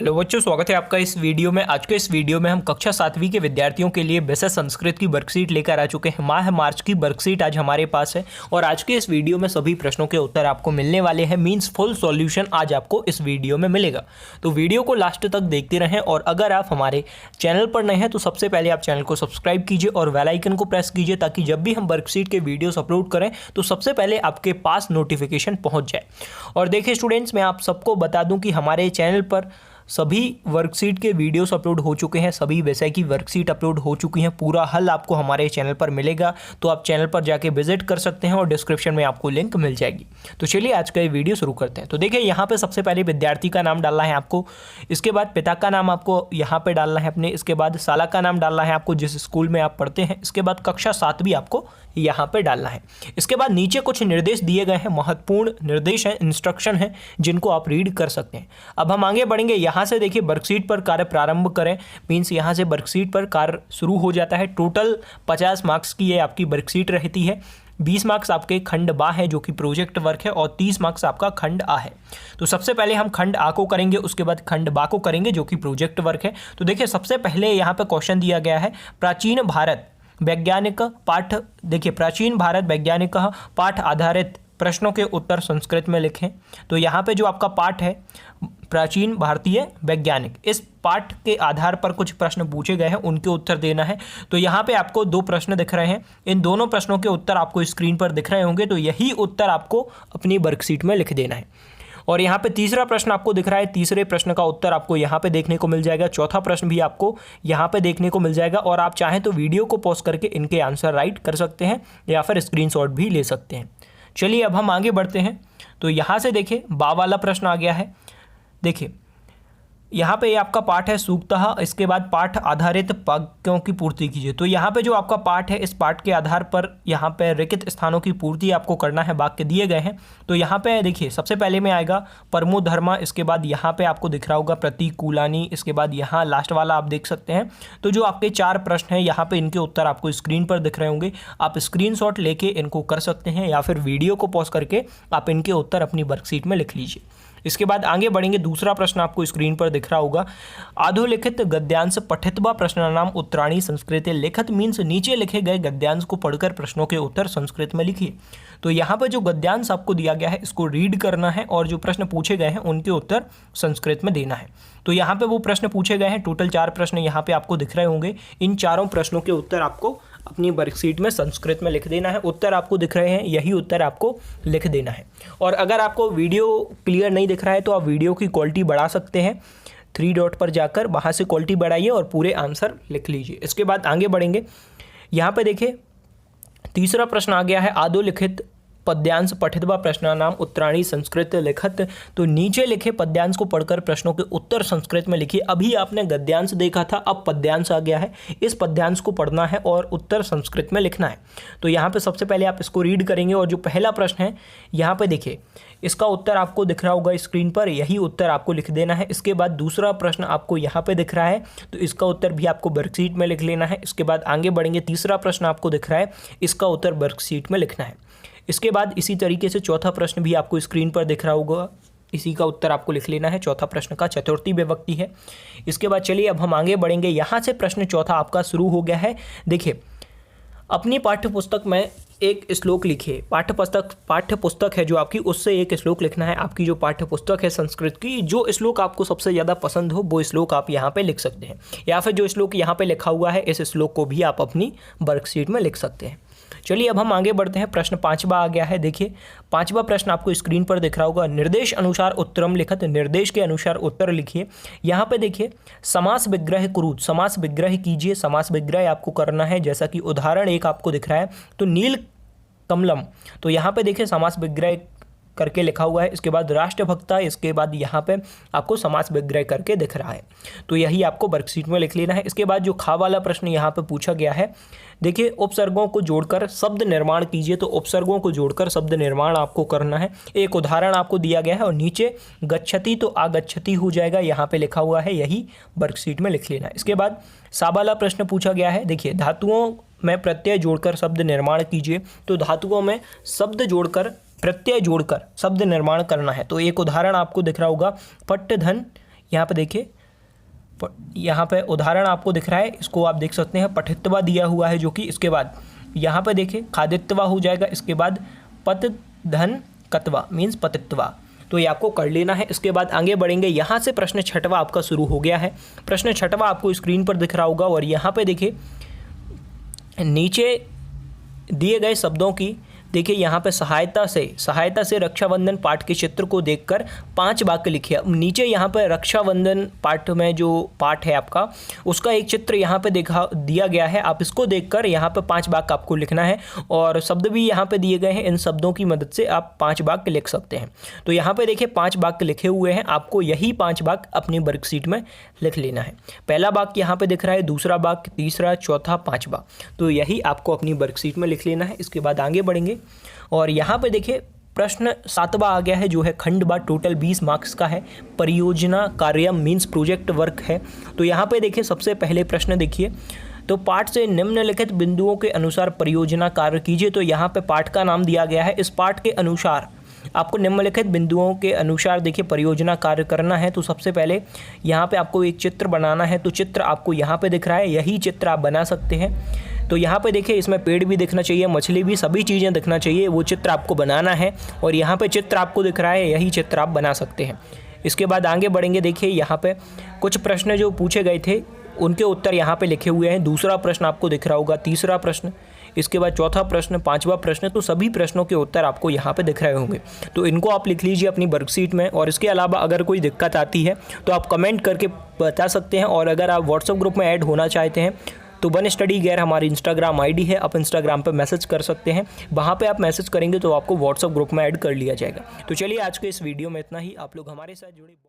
Hello बच्चों, स्वागत है आपका इस वीडियो में। आज के इस वीडियो में हम कक्षा 7वीं के विद्यार्थियों के लिए विषय संस्कृत की वर्कशीट लेकर आ चुके हैं। माह मार्च की वर्कशीट आज हमारे पास है और आज के इस वीडियो में सभी प्रश्नों के उत्तर आपको मिलने वाले हैं। मींस फुल सॉल्यूशन आज आपको इस वीडियो में मिलेगा, तो वीडियो को लास्ट तक देखते रहें। और अगर आप हमारे चैनल पर नए हैं तो सबसे पहले आप चैनल को सब्सक्राइब कीजिए और बेल आइकन को प्रेस कीजिए, ताकि जब भी हम वर्कशीट के वीडियोस अपलोड करें तो सबसे पहले आपके पास नोटिफिकेशन पहुँच जाए। और देखिए स्टूडेंट्स, मैं आप सबको बता दूँ कि हमारे चैनल पर सभी वर्कशीट के वीडियोस अपलोड हो चुके हैं, सभी विषय की वर्कशीट अपलोड हो चुकी हैं। पूरा हल आपको हमारे चैनल पर मिलेगा, तो आप चैनल पर जाके विजिट कर सकते हैं और डिस्क्रिप्शन में आपको लिंक मिल जाएगी। तो चलिए आज का ये वीडियो शुरू करते हैं। तो देखिए यहाँ पे सबसे पहले विद्यार्थी का नाम डालना है आपको, इसके बाद पिता का नाम आपको यहाँ पे डालना है अपने, इसके बाद शाला का नाम डालना है आपको जिस स्कूल में आप पढ़ते हैं, इसके बाद कक्षा 7वीं आपको यहाँ पे डालना है। इसके बाद नीचे कुछ निर्देश दिए गए हैं, महत्वपूर्ण निर्देश हैं, इंस्ट्रक्शन हैं, जिनको आप रीड कर सकते हैं। अब हम आगे बढ़ेंगे। यहाँ से देखिए वर्कशीट पर कार्य प्रारंभ करें, मीन्स यहाँ से वर्कशीट पर कार्य शुरू हो जाता है। टोटल 50 मार्क्स की ये आपकी वर्कशीट रहती है। 20 मार्क्स आपके खंड बा है जो कि प्रोजेक्ट वर्क है, और 30 मार्क्स आपका खंड आ है। तो सबसे पहले हम खंड आ को करेंगे, उसके बाद खंड बा को करेंगे जो कि प्रोजेक्ट वर्क है। तो देखिए सबसे पहले यहाँ पे क्वेश्चन दिया गया है, प्राचीन भारत वैज्ञानिक पाठ। देखिए प्राचीन भारत वैज्ञानिक पाठ आधारित प्रश्नों के उत्तर संस्कृत में लिखें। तो यहाँ पे जो आपका पाठ है प्राचीन भारतीय वैज्ञानिक, इस पाठ के आधार पर कुछ प्रश्न पूछे गए हैं, उनके उत्तर देना है। तो यहाँ पे आपको 2 प्रश्न दिख रहे हैं, इन दोनों प्रश्नों के उत्तर आपको स्क्रीन पर दिख रहे होंगे। तो यही उत्तर आपको अपनी वर्कशीट में लिख देना है। और यहाँ पे तीसरा प्रश्न आपको दिख रहा है, तीसरे प्रश्न का उत्तर आपको यहाँ पे देखने को मिल जाएगा। चौथा प्रश्न भी आपको यहाँ पे देखने को मिल जाएगा। और आप चाहें तो वीडियो को पॉज करके इनके आंसर राइट कर सकते हैं या फिर स्क्रीनशॉट भी ले सकते हैं। चलिए अब हम आगे बढ़ते हैं। तो यहाँ से देखिए बा वाला प्रश्न आ गया है। देखिए यहाँ पे आपका पाठ है सूक्तः, इसके बाद पाठ आधारित वाक्यों की पूर्ति कीजिए। तो यहाँ पे जो आपका पाठ है, इस पाठ के आधार पर यहाँ पे रिक्त स्थानों की पूर्ति आपको करना है, वाक्य दिए गए हैं। तो यहाँ पे देखिए सबसे पहले में आएगा परमो धर्मा, इसके बाद यहाँ पे आपको दिख रहा होगा प्रतिकूलानी, इसके बाद यहाँ लास्ट वाला आप देख सकते हैं। तो जो आपके 4 प्रश्न हैं यहाँ पे, इनके उत्तर आपको स्क्रीन पर दिख रहे होंगे। आप स्क्रीनशॉट लेके इनको कर सकते हैं या फिर वीडियो को पॉज करके आप इनके उत्तर अपनी वर्कशीट में लिख लीजिए। इसके बाद आगे बढ़ेंगे। दूसरा प्रश्न आपको स्क्रीन पर दिख रहा होगा, अधोलिखित गद्यांश पठित्वा प्रश्नानाम उत्तराणी संस्कृत लिखत, मीन्स नीचे लिखे गए गद्यांश को पढ़कर प्रश्नों के उत्तर संस्कृत में लिखिए। तो यहाँ पर जो गद्यांश आपको दिया गया है इसको रीड करना है और जो प्रश्न पूछे गए हैं उनके उत्तर संस्कृत में देना है। तो यहाँ पे वो प्रश्न पूछे गए हैं, टोटल 4 प्रश्न यहाँ पे आपको दिख रहे होंगे। इन चारों प्रश्नों के उत्तर आपको अपनी वर्कशीट में संस्कृत में लिख देना है। उत्तर आपको दिख रहे हैं, यही उत्तर आपको लिख देना है। और अगर आपको वीडियो क्लियर नहीं दिख रहा है तो आप वीडियो की क्वालिटी बढ़ा सकते हैं, 3 डॉट पर जाकर वहाँ से क्वालिटी बढ़ाइए और पूरे आंसर लिख लीजिए। इसके बाद आगे बढ़ेंगे। यहाँ पे देखिए तीसरा प्रश्न आ गया है, अधोलिखित पद्यांश पठित्वा प्रश्नानाम उत्तराणी संस्कृत लिखत। तो नीचे लिखे पद्यांश को पढ़कर प्रश्नों के उत्तर संस्कृत में लिखिए। अभी आपने गद्यांश देखा था, अब पद्यांश आ गया है, इस पद्यांश को पढ़ना है और उत्तर संस्कृत में लिखना है। तो यहाँ पे सबसे पहले आप इसको रीड करेंगे और जो पहला प्रश्न है यहाँ पे देखिए, इसका उत्तर आपको दिख रहा होगा स्क्रीन पर, यही उत्तर आपको लिख देना है। इसके बाद दूसरा प्रश्न आपको यहाँ पे दिख रहा है, तो इसका उत्तर भी आपको वर्कशीट में लिख लेना है। इसके बाद आगे बढ़ेंगे। तीसरा प्रश्न आपको दिख रहा है, इसका उत्तर वर्कशीट में लिखना है। इसके बाद इसी तरीके से चौथा प्रश्न भी आपको स्क्रीन पर दिख रहा होगा, इसी का उत्तर आपको लिख लेना है। चौथा प्रश्न का चतुर्थी विभक्ति है। इसके बाद चलिए अब हम आगे बढ़ेंगे। यहाँ से प्रश्न चौथा आपका शुरू हो गया है। देखिए अपनी पाठ्यपुस्तक में एक श्लोक लिखिए। पाठ्यपुस्तक है जो आपकी, उससे एक श्लोक लिखना है। आपकी जो पाठ्यपुस्तक है संस्कृत की, जो श्लोक आपको सबसे ज़्यादा पसंद हो वो श्लोक आप यहाँ पे लिख सकते हैं, या फिर जो श्लोक यहाँ पे लिखा हुआ है इस श्लोक को भी आप अपनी वर्कशीट में लिख सकते हैं। चलिए अब हम आगे बढ़ते हैं। प्रश्न 5वां आ गया है। देखिए 5वां प्रश्न आपको स्क्रीन पर दिख रहा होगा, निर्देश अनुसार उत्तरम लिखत, निर्देश के अनुसार उत्तर लिखिए। यहाँ पे देखिए समास विग्रह कुरुत, समास विग्रह कीजिए। समास विग्रह आपको करना है, जैसा कि उदाहरण 1 आपको दिख रहा है, तो नील कमलम। तो यहाँ पे देखिए समास विग्रह करके लिखा हुआ है। इसके बाद राष्ट्रभक्ता, इसके बाद यहाँ पे आपको समास विग्रह करके दिख रहा है, तो यही आपको वर्कशीट में लिख लेना है। इसके बाद जो खा वाला प्रश्न यहाँ पे पूछा गया है, देखिए उपसर्गों को जोड़कर शब्द निर्माण कीजिए। तो उपसर्गों को जोड़कर शब्द निर्माण आपको करना है। एक उदाहरण आपको दिया गया है और नीचे गच्छति तो आगच्छति हो जाएगा, यहाँ पे लिखा हुआ है, यही वर्कशीट में लिख लेना है। इसके बाद सा वाला प्रश्न पूछा गया है। देखिए धातुओं में प्रत्यय जोड़कर शब्द निर्माण कीजिए। तो धातुओं में शब्द जोड़कर प्रत्यय जोड़कर शब्द निर्माण करना है। तो एक उदाहरण आपको दिख रहा होगा, पट्टधन यहाँ पे देखिए, यहाँ पे उदाहरण आपको दिख रहा है, इसको आप देख सकते हैं, पठित्वा दिया हुआ है, जो कि इसके बाद यहाँ पे देखिए खादित्वा हो जाएगा, इसके बाद पत धन कत्वा मीन्स पतित्वा। तो ये आपको कर लेना है। इसके बाद आगे बढ़ेंगे, यहाँ से प्रश्न छठवा आपका शुरू हो गया है। प्रश्न छठवा आपको स्क्रीन पर दिख रहा होगा और यहाँ पे देखिए नीचे दिए गए शब्दों की देखिए यहाँ पे सहायता से रक्षाबंधन पाठ के चित्र को देखकर 5 वाक्य लिखिए। नीचे यहाँ पे रक्षाबंधन पाठ में जो पाठ है आपका, उसका एक चित्र यहाँ पे दिया गया है। आप इसको देखकर यहाँ पे 5 वाक्य आपको लिखना है और शब्द भी यहाँ पे दिए गए हैं। इन शब्दों की मदद से आप 5 वाक्य लिख सकते हैं। तो यहाँ पे देखिए 5 वाक्य लिखे हुए हैं, आपको यही 5 वाक्य अपनी वर्कशीट में लिख लेना है। पहला वाक्य यहाँ पे दिख रहा है, दूसरा वाक्य, तीसरा, चौथा, 5वां। तो यही आपको अपनी वर्कशीट में लिख लेना है। इसके बाद आगे बढ़ेंगे और यहाँ पे देखिए प्रश्न 7वां आ गया है, जो है खंड बा, टोटल 20 मार्क्स का है। परियोजना कार्यम मीन्स प्रोजेक्ट वर्क है। तो यहाँ पे देखिए सबसे पहले प्रश्न देखिए, तो पाठ से निम्नलिखित बिंदुओं के अनुसार परियोजना कार्य कीजिए। तो यहाँ पे पाठ का नाम दिया गया है। इस पाठ के अनुसार आपको निम्नलिखित बिंदुओं के अनुसार देखिए परियोजना कार्य करना है। तो सबसे पहले यहाँ पे आपको एक चित्र बनाना है। तो चित्र आपको यहाँ पे दिख रहा है, यही चित्र आप बना सकते हैं। तो यहाँ पे देखिए इसमें पेड़ भी दिखना चाहिए, मछली भी, सभी चीज़ें दिखना चाहिए, वो चित्र आपको बनाना है। और यहाँ पे चित्र आपको दिख रहा है, यही चित्र आप बना सकते हैं। इसके बाद आगे बढ़ेंगे, देखिए यहाँ पे कुछ प्रश्न जो पूछे गए थे उनके उत्तर यहाँ पे लिखे हुए हैं। दूसरा प्रश्न आपको दिख रहा होगा, तीसरा प्रश्न, इसके बाद चौथा प्रश्न, 5वां प्रश्न। तो सभी प्रश्नों के उत्तर आपको यहाँ पे दिख रहे होंगे। तो इनको आप लिख लीजिए अपनी वर्कशीट में। और इसके अलावा अगर कोई दिक्कत आती है तो आप कमेंट करके बता सकते हैं। और अगर आप व्हाट्सएप ग्रुप में ऐड होना चाहते हैं तो वन स्टडी गेयर हमारी इंस्टाग्राम आईडी है, आप इंस्टाग्राम पे मैसेज कर सकते हैं। वहाँ पे आप मैसेज करेंगे तो आपको व्हाट्सएप ग्रुप में ऐड कर लिया जाएगा। तो चलिए आज के इस वीडियो में इतना ही। आप लोग हमारे साथ जुड़े